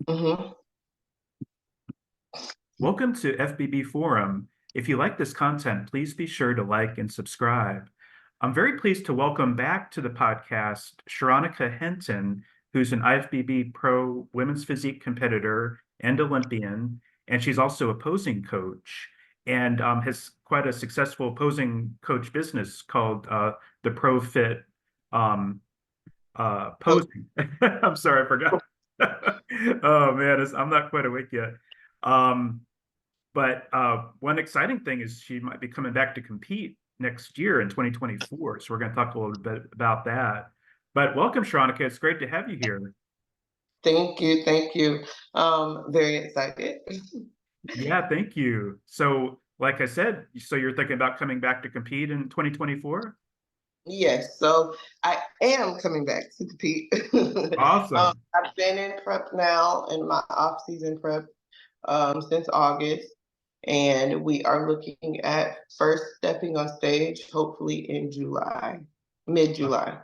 Hmm. Welcome to FBB Forum. If you like this content, please be sure to like and subscribe. I'm very pleased to welcome back to the podcast Sheronica Henton, who's an IFBB Pro women's physique competitor and Olympian, and she's also a posing coach and has quite a successful posing coach business called the Pro Fit Oh, posing. I'm sorry, I forgot. Oh man, I'm not quite awake yet. Um, but one exciting thing is she might be coming back to compete next year in 2024. So we're going to talk a little bit about that. But welcome, Sheronica. It's great to have you here. thank you, thank you. Very excited. Yeah, thank you. So, like I said, so you're thinking about coming back to compete in 2024? Yes, so I am coming back to compete. Awesome. I've been in prep now in my off-season prep since August, and we are looking at first stepping on stage, hopefully in July, mid-July.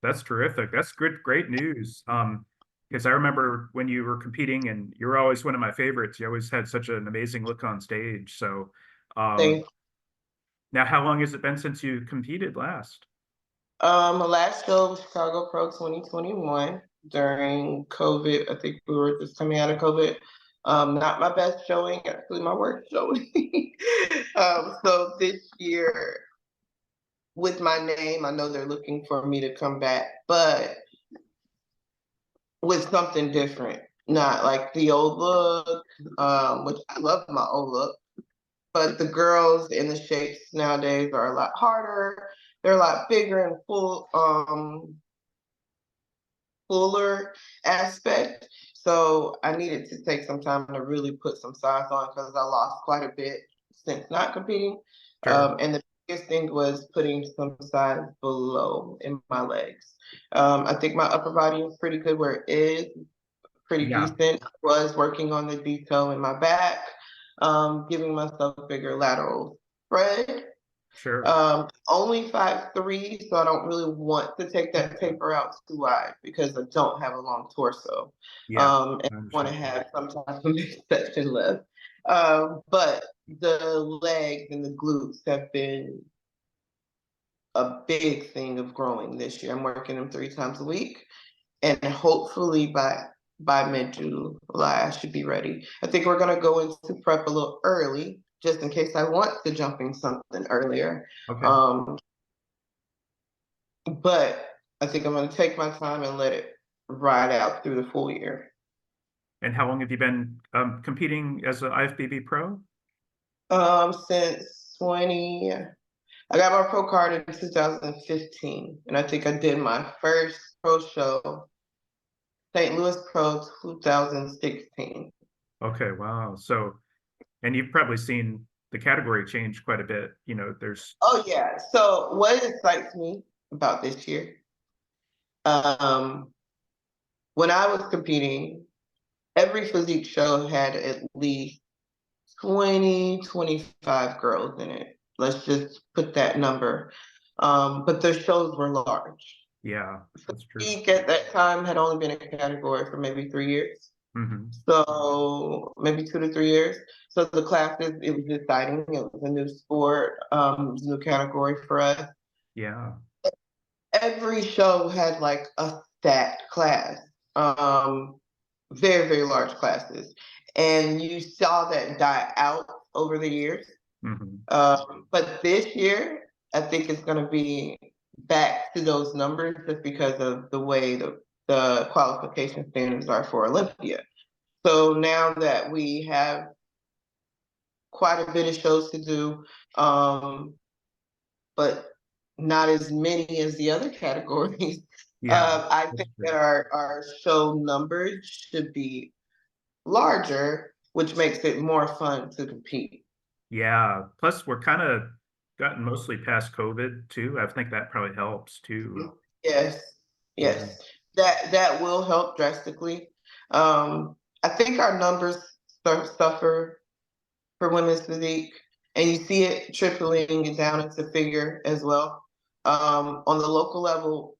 That's terrific. That's great news. Because I remember when you were competing and you were always one of my favorites. You always had such an amazing look on stage. So, um, Thank now how long has it been since you competed last? My last show was Chicago Pro 2021 during COVID. I think we were just coming out of COVID. Not my best showing, actually my worst showing. So this year, with my name, I know they're looking for me to come back, but with something different. Not like the old look, which I love my old look, but the girls in the shapes nowadays are a lot harder. They're a lot bigger and fuller aspect. So I needed to take some time to really put some size on because I lost quite a bit since not competing. Sure. And the biggest thing was putting some size below in my legs. I think my upper body is pretty good where it is, pretty Yeah, decent. I was working on the detail in my back, giving myself bigger lateral spread. sure. Only 5'3", so I don't really want to take that taper out too wide because I don't have a long torso. Yeah, And I want to understand. have some type of midsection left. But the legs and the glutes have been a big thing of growing this year. I'm working them 3 times a week, and hopefully by mid-July, I should be ready. I think we're gonna go into prep a little early, just in case I want to jump in something earlier. Okay. Um, but I think I'm gonna take my time and let it ride out through the full year. And how long have you been competing as an IFBB Pro? Since 20, I got my pro card in 2015, and I think I did my first pro show, St. Louis Pro 2016. Okay, wow. So, and you've probably seen the category change quite a bit. There's, Oh yeah. So what excites me about this year? Um, when I was competing, every physique show had at least 20, 25 girls in it. Let's just put that number. But the shows were large. yeah, that's true. Physique at that time had only been a category for maybe 3 years. Hmm. So maybe 2 to 3 years. So the classes, it was exciting. It was a new sport, it was a new category for us. Yeah, Every show had like a stat class, um, very, very large classes. And you saw that die out over the years. hmm, But this year, I think it's going to be back to those numbers just because of the way the qualification standards are for Olympia. So now that we have quite a bit of shows to do, but not as many as the other categories. yeah, I that's think true. that our show numbers should be larger, which makes it more fun to compete. Yeah. Plus, we're kind of gotten mostly past COVID too. I think that probably helps too. Yes, Yeah. yes, that will help drastically. I think our numbers suffer for women's physique, and you see it tripling down into figure as well. On the local level,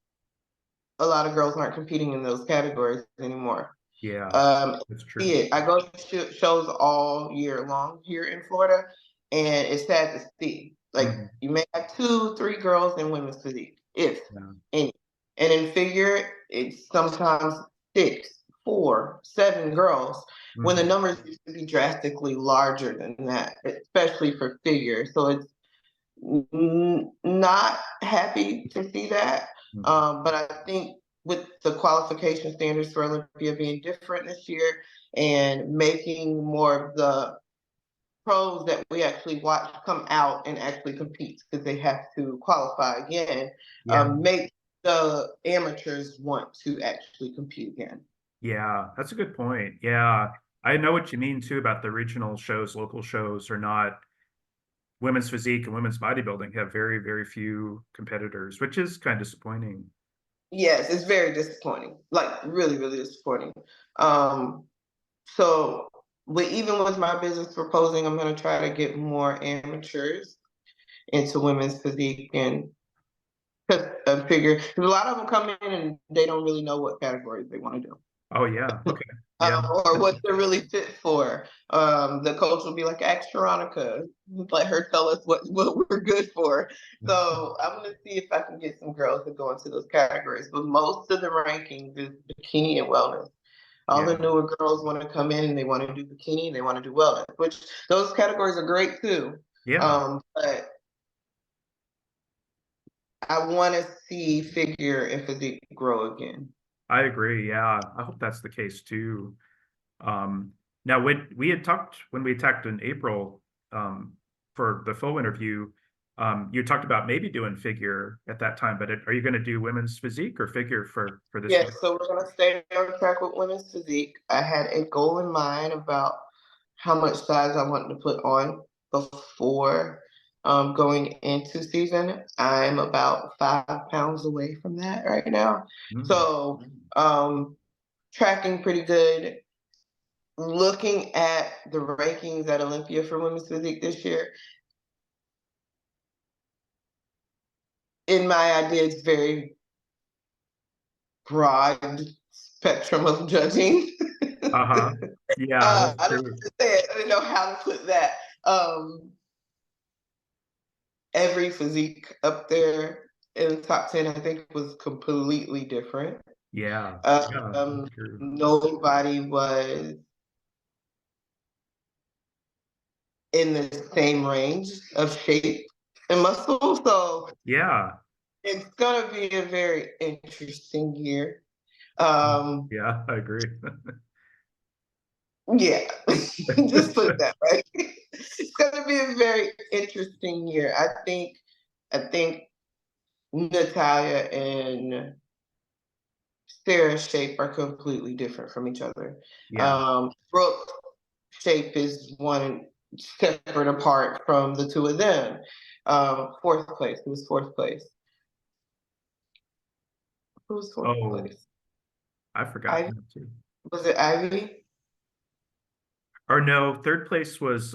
a lot of girls aren't competing in those categories anymore. Yeah, Um, that's See true. it. I go to shows all year long here in Florida, and it's sad to see. Like Mhm. you may have two, three girls in women's physique, if Yeah. any. And in figure, it's sometimes six, four, seven girls, when the Mhm. numbers used to be drastically larger than that, especially for figure. So it's not happy to see that. Mhm. But I think with the qualification standards for Olympia being different this year and making more of the pros that we actually watch come out and actually compete because they have to qualify again, Yeah. make the amateurs want to actually compete again. Yeah, that's a good point. Yeah. I know what you mean too about the regional shows, local shows are not women's physique and women's bodybuilding have very, very few competitors, which is kind of disappointing. Yes, it's very disappointing. Like really, really disappointing. Um, So, even with my business proposing, I'm going to try to get more amateurs into women's physique, and because I figure 'cause a lot of them come in and they don't really know what categories they want to do, Oh yeah. Okay. Yeah. or what they're really fit for. The coach will be like, "Ask Sheronica, let her tell us what we're good for." So I'm going to see if I can get some girls to go into those categories. But most of the rankings is bikini and wellness. All Yeah. the newer girls want to come in and they want to do bikini, they want to do wellness, which those categories are great too. Yeah. But I want to see figure and physique grow again. I agree. Yeah. I hope that's the case too. Now when we talked in April, for the full interview, you talked about maybe doing figure at that time, but are you going to do women's physique or figure for this Yes, year? so we're gonna stay on track with women's physique. I had a goal in mind about how much size I wanted to put on before going into season. I'm about 5 pounds away from that right now. Mm. So tracking pretty good. Looking at the rankings at Olympia for women's physique this year, in my idea, it's very broad spectrum of judging. Uh-huh. Yeah, that's I don't know true. how to say it. I don't know how to put that. Every physique up there in the top 10, I think, was completely different. Yeah. Yeah, Um, that's true. Nobody was in the same range of shape and muscle. So Yeah. it's going to be a very interesting year. Um, Yeah, I agree. yeah, just put it that way. It's going to be a very interesting year. I think Natalia and Sarah's shape are completely different from each other. Yeah. Brooke's shape is one separate apart from the two of them. Fourth place. Who was fourth place? Who was fourth Oh, place? I forgot Ivy? that too. Was it Ivy? Or no, third place was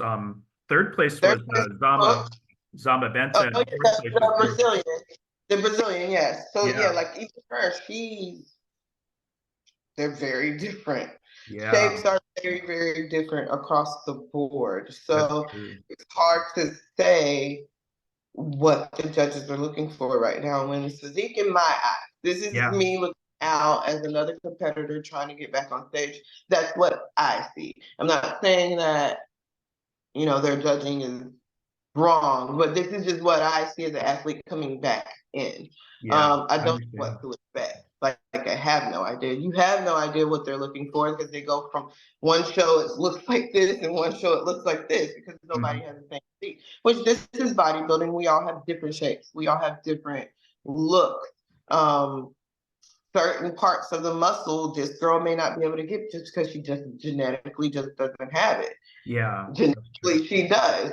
Third place was Zama Brooke. Zama Oh, Benta, yeah, and fourth place was the Brooke. Brazilian. The Brazilian, yes. So yeah, Yeah. like even her, they're very different. Yeah, Shapes are very, very different across the board. that's So true. it's hard to say what the judges are looking for right now when it's physique in my eyes. This is Yeah. me looking out as another competitor trying to get back on stage. That's what I see. I'm not saying that, their judging is wrong, but this is just what I see as an athlete coming back in. Yeah, I I don't know understand. what to expect. Like I have no idea. You have no idea what they're looking for because they go from one show it looks like this and one show it looks like this because nobody Mhm. has the same physique. Which this is bodybuilding. We all have different shapes. We all have different looks. Um, Certain parts of the muscle this girl may not be able to get just because she just genetically just doesn't have it. Yeah, that's true. Genetically she does.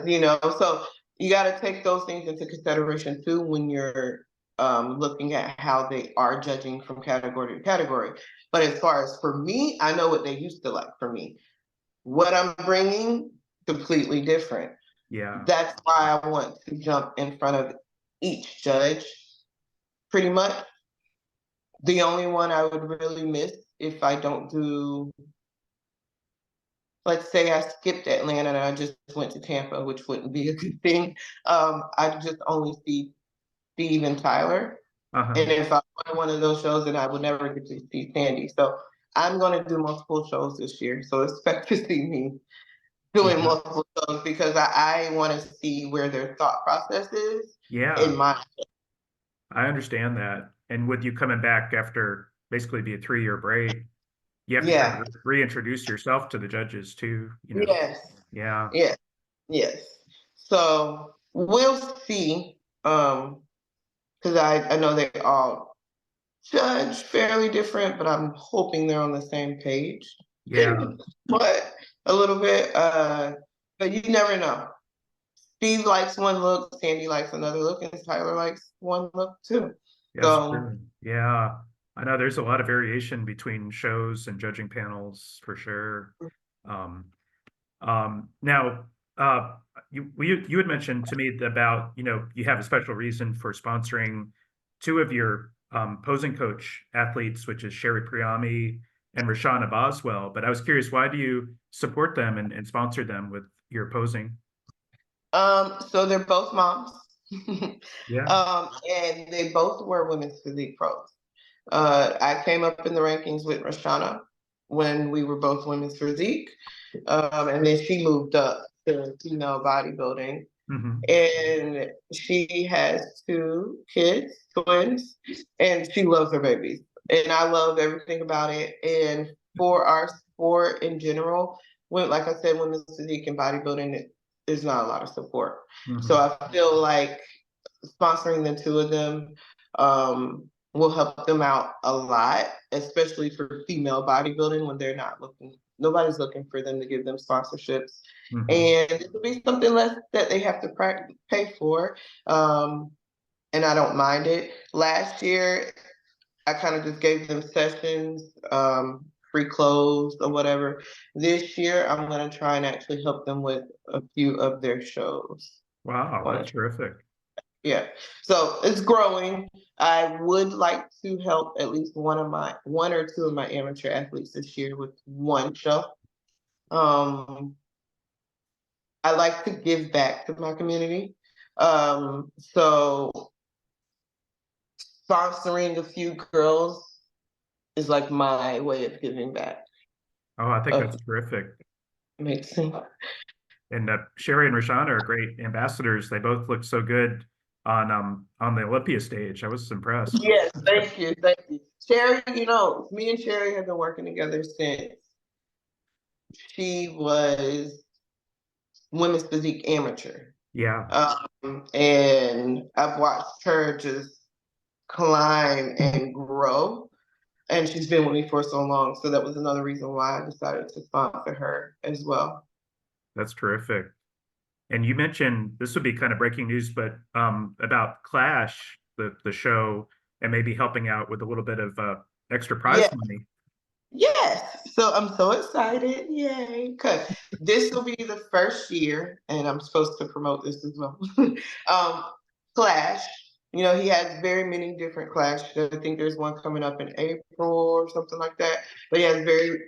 So you got to take those things into consideration too when you're looking at how they are judging from category to category. But as far as for me, I know what they used to like for me. What I'm bringing, completely different. Yeah. That's why I want to jump in front of each judge, pretty much. The only one I would really miss if I don't do, let's say I skipped Atlanta and I just went to Tampa, which wouldn't be a good thing. I just only see Steve and Tyler. Uh-huh. And if I won one of those shows, then I would never get to see Sandy. So I'm going to do multiple shows this year. So expect to see me doing Yeah. multiple shows because I want to see where their thought process is Yeah, in my. I understand that. And with you coming back after basically be a 3-year break, you have to kind Yeah. of reintroduce yourself to the judges too, you know. Yes. Yeah. Yes. Yes. So we'll see. Because I know they all judge fairly different, but I'm hoping they're on the same page. Yeah. But a little bit, but you never know. Steve likes one look, Sandy likes another look, and Tyler likes one look too. That's So true. Yeah. I know there's a lot of variation between shows and judging panels for sure. Um, now, you had mentioned to me about, you know, you have a special reason for sponsoring two of your posing coach athletes, which is Priami and Reshanna Boswell. But I was curious, why do you support them and sponsor them with your posing? so they're both moms. Yeah. And they both were women's physique pros. I came up in the rankings with Reshanna when we were both women's physique. And then she moved up to female bodybuilding. Hmm. And she has 2 kids, twins, and she loves her babies. And I love everything about it. And for our sport in general, when, like I said, women's physique and bodybuilding, there's not a lot of support. So Hmm. I feel like sponsoring the 2 of them will help them out a lot, especially for female bodybuilding when they're not looking, nobody's looking for them to give them sponsorships. Hmm. And it will be something less that they have to pay for. And I don't mind it. Last year, I kind of just gave them sessions, free clothes or whatever. This year, I'm going to try and actually help them with a few of their shows. Wow, that's terrific. Yeah. So it's growing. I would like to help at least one or two of my amateur athletes this year with one show. Um, I like to give back to my community. So sponsoring a few girls is like my way of giving back. Oh, I think Of that's terrific. makes sense. And Sherry and Rashawn are great ambassadors. They both look so good on the Olympia stage. I was impressed. Yes, thank you, thank you. Sherry, me and Sherry have been working together since she was women's physique amateur. Yeah, And I've watched her just climb and grow. And she's been with me for so long. So that was another reason why I decided to sponsor her as well. that's terrific. And you mentioned this would be kind of breaking news, but about Clash, the show, and maybe helping out with a little bit of extra prize Yeah. money. Yes. So I'm so excited. Yay. Because this will be the first year, and I'm supposed to promote this as well. um, Clash. He has very many different Clash. I think there's one coming up in April or something like that. But he has very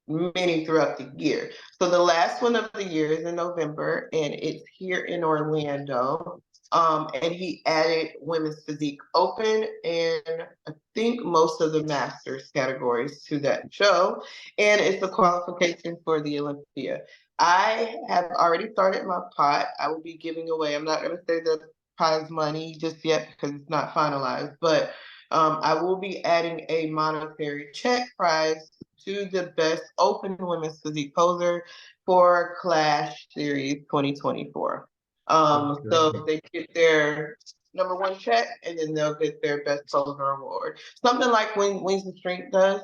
many throughout the year. So the last one of the year is in November, and it's here in Orlando. And he added women's physique open and I think most of the masters categories to that show. And it's a qualification for the Olympia. I have already started my pot. I will be giving away, I'm not going to say the prize money just yet because it's not finalized, but I will be adding a monetary check prize to the best open women's physique poser for Clash Series 2024. That's So terrific. they get their number 1 check and then they'll get their best poser award. Something like when Wings and Strength does.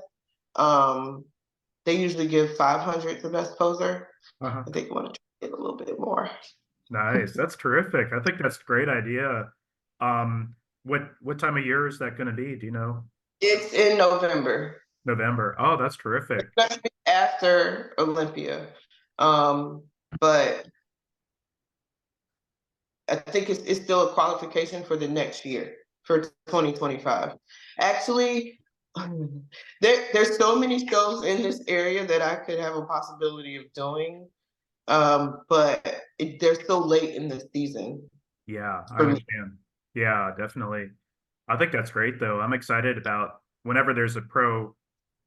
They usually give 500 to best poser. Uh-huh. I think they want to get a little bit more. Nice. That's terrific. I think that's a great idea. What time of year is that going to be? Do you know? It's in November. November. Oh, that's terrific. It's going to be after Olympia. But I think it's still a qualification for the next year, for 2025. Actually, there's so many shows in this area that I could have a possibility of doing. But they're so late in the season Yeah, I for me. understand. Yeah, definitely. I think that's great though. I'm excited about whenever there's a pro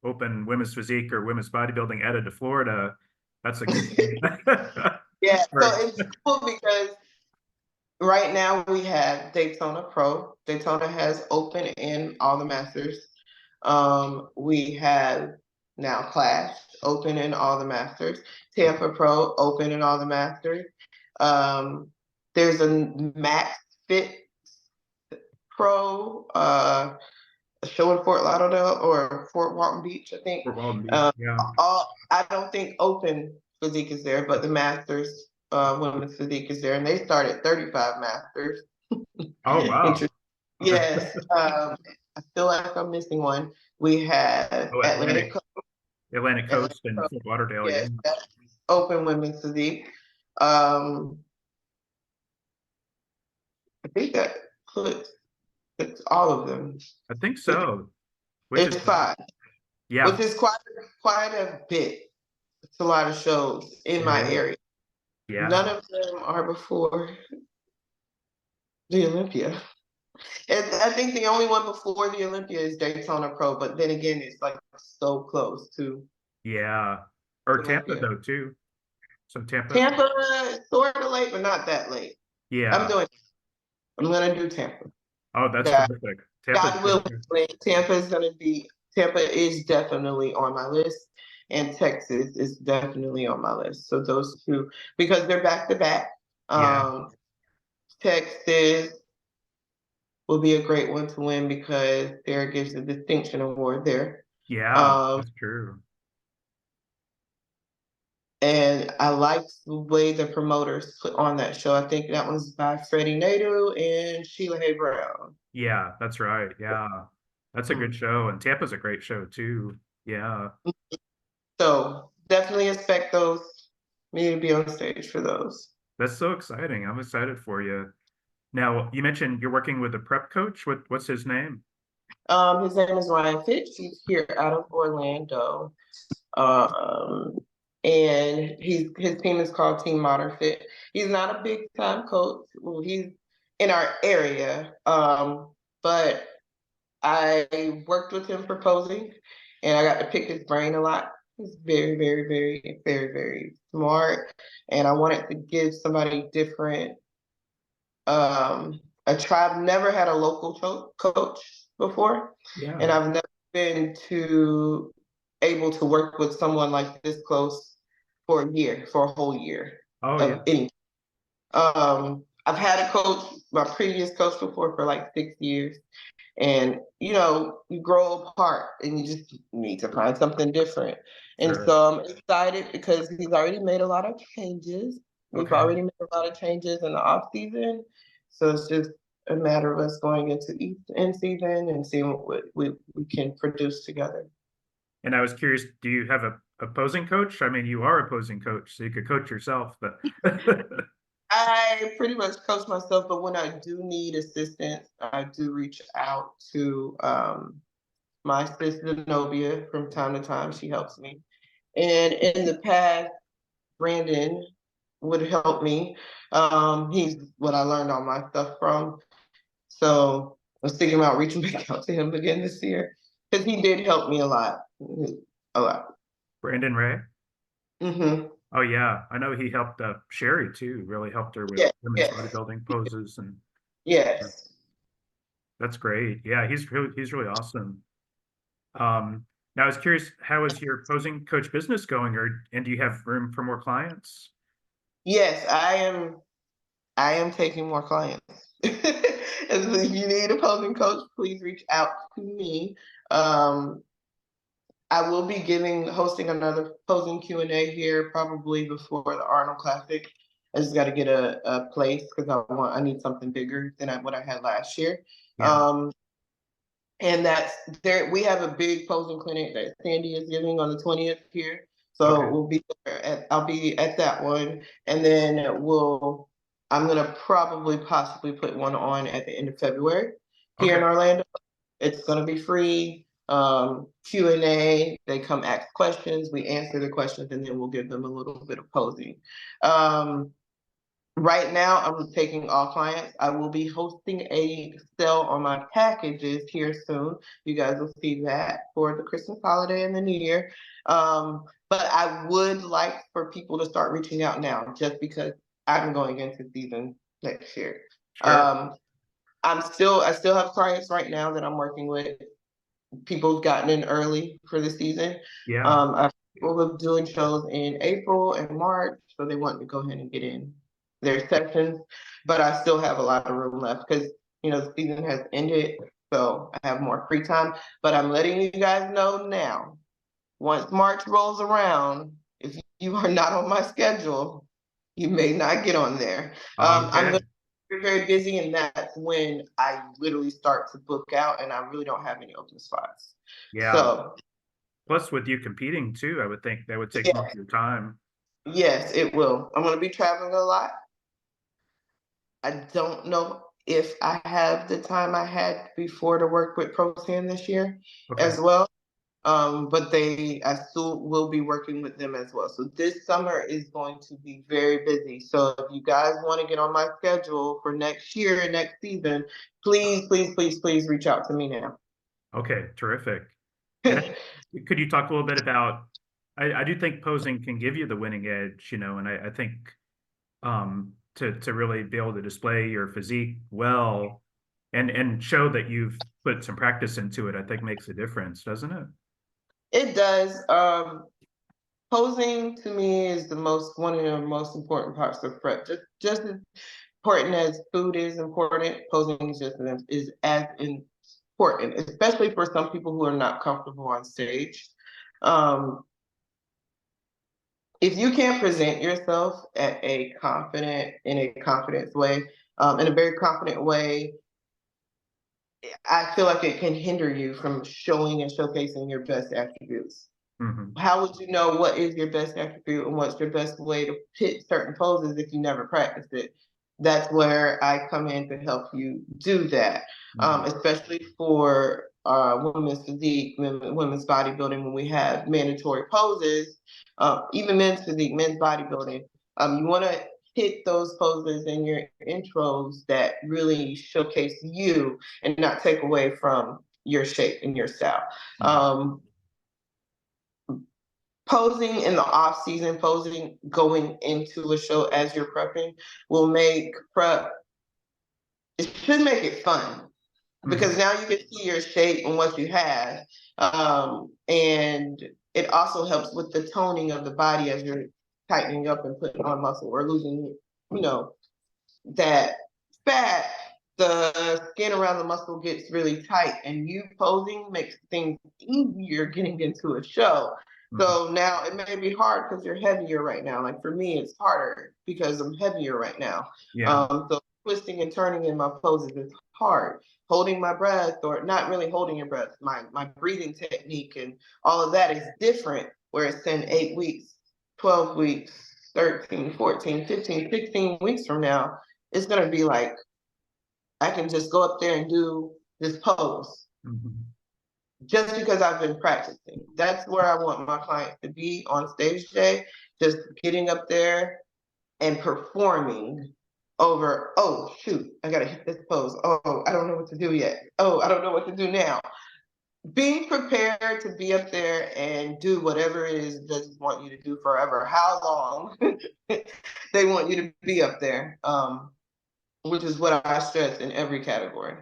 open women's physique or women's bodybuilding added to Florida. That's a good thing. Yeah, so Right. it's cool because right now we have Daytona Pro. Daytona has open in all the masters. We have now Clash open in all the masters. Tampa Pro open in all the masters. Um, there's a Max Fit Pro show in Fort Lauderdale or Fort Walton Beach, I think. For Walton Beach. Yeah. I don't think open physique is there, but the masters women's physique is there, and they start at 35 masters. Oh wow. Yes, I feel like I'm missing one. We have Oh, Atlantic Coast. Atlantic Atlantic Coast and Coast. Fort Lauderdale. Yeah. Yes, that's open women's physique. Um, I think that puts it's all of them. I think so. Which is It's five, yeah. which is quite a bit. It's a lot of shows in It my is. area. None Yeah. of them are before the Olympia. And I think the only one before the Olympia is Daytona Pro, but then again, it's like so close to Yeah. Or Tampa Olympia. though too. So Tampa. Tampa, sort of late, but not that late. I'm Yeah. doing. I'm gonna do Tampa. Oh, that's God, terrific. Tampa's God good will. too. Tampa is gonna be. Tampa is definitely on my list, and Texas is definitely on my list. So those two, because they're back to back. Yeah. Texas will be a great one to win because there gives a distinction award there. Yeah, Um, that's true. and I like the way the promoters put on that show. I think that was by Freddie Nadeau and Sheila Hay Brown. Yeah, that's right. Yeah. That's a good Mm. show. And Tampa's a great show too. Yeah. So definitely expect those me to be on stage for those. That's so exciting. I'm excited for you. Now, you mentioned you're working with a prep coach. What's his name? His name is Ryan Fitch. He's here out of Orlando. Um, and his team is called Team Modern Fit. He's not a big time coach. Well, he's in our area, but I worked with him for posing, and I got to pick his brain a lot. He's very, very, very, very, very smart, and I wanted to give somebody different a try. I've never had a local coach before, and Yeah. I've never been to able to work with someone like this close for a year, for a whole year Oh, yeah. of any. I've had a coach, my previous coach before for like 6 years, and you grow apart and you just need to find something different. And Sure. so I'm excited because he's already made a lot of changes. We've Okay. already made a lot of changes in the off season, so it's just a matter of us going into in season and seeing what we can produce together. And I was curious, do you have a opposing coach? I mean, you are a opposing coach, so you could coach yourself, but I pretty much coach myself, but when I do need assistance, I do reach out to my sister Zenobia from time to time. She helps me. And in the past, Brandon would help me. He's what I learned all my stuff from. So I was thinking about reaching back out to him again this year because he did help me a lot. A lot. Brandon Ray. Mm-hmm. Oh yeah, I know he helped Sherry too. Really helped her with Yeah, women's yes, bodybuilding poses, and yes. that's great. Yeah, he's really awesome. Now I was curious, how is your posing coach business going, and do you have room for more clients? Yes, I am taking more clients. If you need a posing coach, please reach out to me. Um, I will be hosting another posing Q&A here probably before the Arnold Classic. I just got to get a place because I need something bigger than what I had last year. Yeah. And that's there. We have a big posing clinic that Sandy is giving on the 20th here. So Okay. we'll be there I'll be at that one. And then I'm gonna probably possibly put one on at the end of February here in Okay. Orlando. It's gonna be free. Q&A. They come ask questions, we answer the questions, and then we'll give them a little bit of posing. Right now, I'm taking all clients. I will be hosting a sale on my packages here soon. You guys will see that for the Christmas holiday and the New Year. But I would like for people to start reaching out now, just because I'm going into season next year. Sure. I still have clients right now that I'm working with. People have gotten in early for the season. Yeah. I have people who are doing shows in April and March, so they want to go ahead and get in their sessions. But I still have a lot of room left because the season has ended, so I have more free time. But I'm letting you guys know now. Once March rolls around, if you are not on my schedule, you may not get on there. I'm Okay. going to be very busy, and that's when I literally start to book out, and I really don't have any open spots. Yeah. So, Plus, with you competing too, I would think that would take yeah, most of your time. yes, it will. I'm going to be traveling a lot. I don't know if I have the time I had before to work with ProSan this year Okay. as well. But I still will be working with them as well. So this summer is going to be very busy. So if you guys want to get on my schedule for next year and next season, please, please, please, please reach out to me now. Okay. Terrific. And could you talk a little bit about, I do think posing can give you the winning edge, and I think to really be able to display your physique well and show that you've put some practice into it, I think makes a difference, doesn't it? It does. Posing to me is one of the most important parts of prep. Just as important as food is important, posing is as important, especially for some people who are not comfortable on stage. If you can't present yourself in a confident way, in a very confident way, I feel like it can hinder you from showing and showcasing your best attributes. Mm-hmm. How would you know what is your best attribute and what's your best way to hit certain poses if you never practiced it? That's where I come in to help you do that, Mm-hmm. especially for women's physique, women's bodybuilding, when we have mandatory poses, even men's physique, men's bodybuilding. You want to hit those poses in your intros that really showcase you and not take away from your shape and your style. Um, Posing in the off season, posing going into a show as you're prepping will make prep. It should make it fun because Mm-hmm. now you can see your shape and what you have, and it also helps with the toning of the body as you're tightening up and putting on muscle or losing, you know, that fat. The skin around the muscle gets really tight, and you posing makes things easier getting into a show. Mm-hmm. So now it may be hard because you're heavier right now. Like for me, it's harder because I'm heavier right now. Yeah. So twisting and turning in my poses is hard. Holding my breath, or not really holding your breath, my breathing technique and all of that is different. Where it's in 8 weeks, 12 weeks, 13, 14, 15, 16 weeks from now, it's gonna be like I can just go up there and do this pose Mm-hmm. just because I've been practicing. That's where I want my clients to be on stage day, just getting up there and performing over, oh shoot, I gotta hit this pose. Oh, I don't know what to do yet. Oh, I don't know what to do now. Being prepared to be up there and do whatever it is they want you to do forever, how long they want you to be up there, which is what I stress in every category.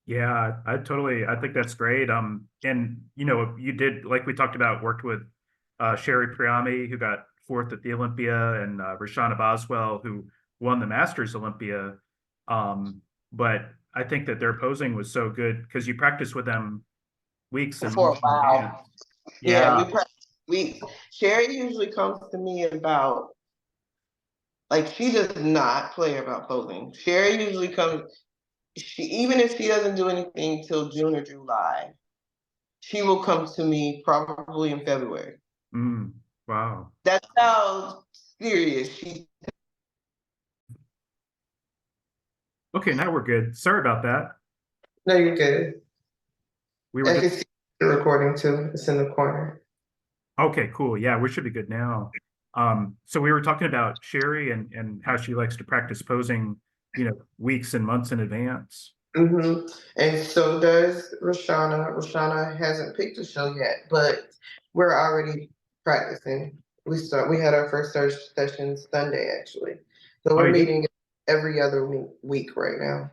Yeah, I think that's great. And you did, like we talked about, worked with Sherry Priami, who got fourth at the Olympia, and Reshanna Boswell, who won the Masters Olympia. But I think that their posing was so good because you practice with them weeks and For a months in advance. while. Yeah, Yeah. we Sherry usually comes to me about, like, she does not play about posing. Sherry usually comes, even if she doesn't do anything till June or July, she will come to me probably in February. Mm, wow. That's how serious she. Okay, now we're good. Sorry about that. No, you're good. We were I just can see The recording too. It's in the corner. Okay, cool. Yeah, we should be good now. So we were talking about Sherry and how she likes to practice posing, weeks and months in advance. And so does Reshanna. Reshanna hasn't picked a show yet, but we're already practicing. We had our first search session Sunday actually. So Oh, we're you did? meeting every other week right now.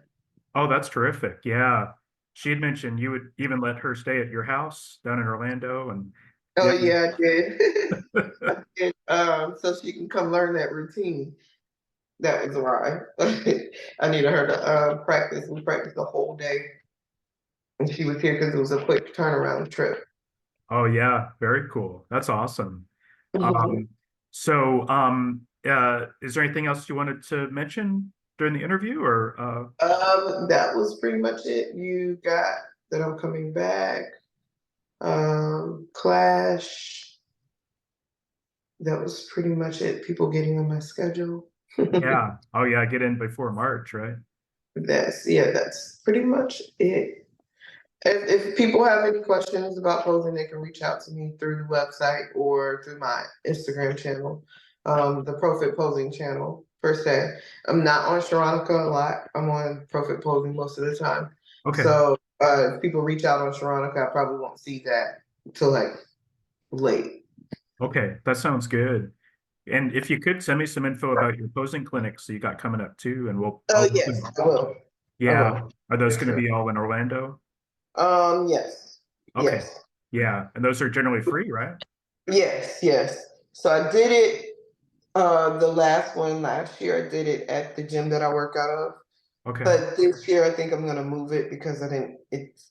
Oh, that's terrific. Yeah. She had mentioned you would even let her stay at your house down in Orlando, and Oh yeah. yeah, I did. I did. So she can come learn that routine. That was why I needed her to practice. We practiced the whole day, and she was here because it was a quick turnaround trip. Oh yeah, very cool. That's awesome. Mhm. Um, so is there anything else you wanted to mention during the interview or That was pretty much it. You got that I'm coming back. Clash. That was pretty much it. People getting on my schedule. yeah. Oh yeah, get in before March, right? That's pretty much it. If people have any questions about posing, they can reach out to me through the website or through my Instagram channel, the Profit Posing channel per se. I'm not on Sheronica a lot. I'm on Profit Posing most of the time. Okay. So if people reach out on Sheronica, I probably won't see that until like late. Okay, that sounds good. And if you could send me some info about your posing clinics that you got coming up too, and Oh yes, I will. I yeah, will. are those For going to sure. be all in Orlando? Yes. Okay. Yes. Yeah, and those are generally free, right? Yes, yes. So I did it the last one last year. I did it at the gym that I work out of. Okay. But this year I think I'm gonna move it because I didn't it's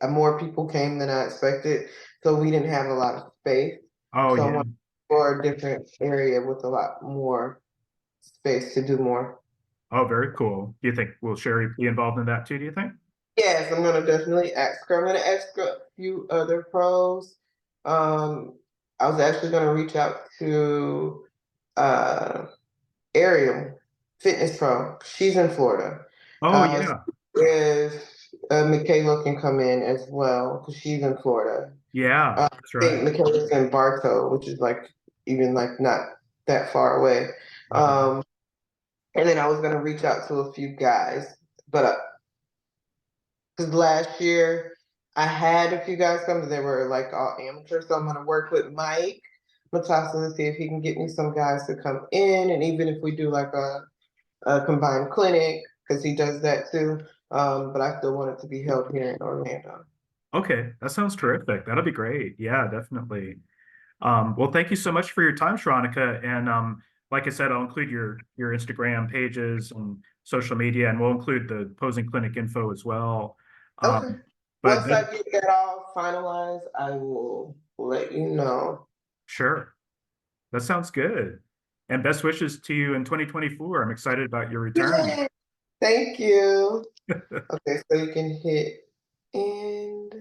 more people came than I expected. So we didn't have a lot of space. Oh So I yeah. went for a different area with a lot more space to do more. Oh, very cool. Do you think will Sherry be involved in that too, do you think? Yes, I'm gonna definitely ask her. I'm gonna ask a few other pros. Um, I was actually gonna reach out to uh Ariel, Fitness Pro. She's in Florida. Oh yeah. If Michaela can come in as well, because she's in Florida. Yeah, I that's think right. Michaela's in Bartow, which is like even like not that far away. Okay. Um, and then I was gonna reach out to a few guys, but because last year I had a few guys come, but they were like all amateurs. So I'm gonna work with Mike Matassa to see if he can get me some guys to come in, and even if we do like a combined clinic, because he does that too. But I still want it to be held here in Orlando. Okay, that sounds terrific. That'll be great. Yeah, definitely. Well, thank you so much for your time, Sheronica. And like I said, I'll include your Instagram pages and social media, and we'll include the posing clinic info as well. Okay. Um, but Once I get that all finalized, I will let you know. sure, that sounds good. And best wishes to you in 2024. I'm excited about your return. Yay! Thank you. Okay, so you can hit end.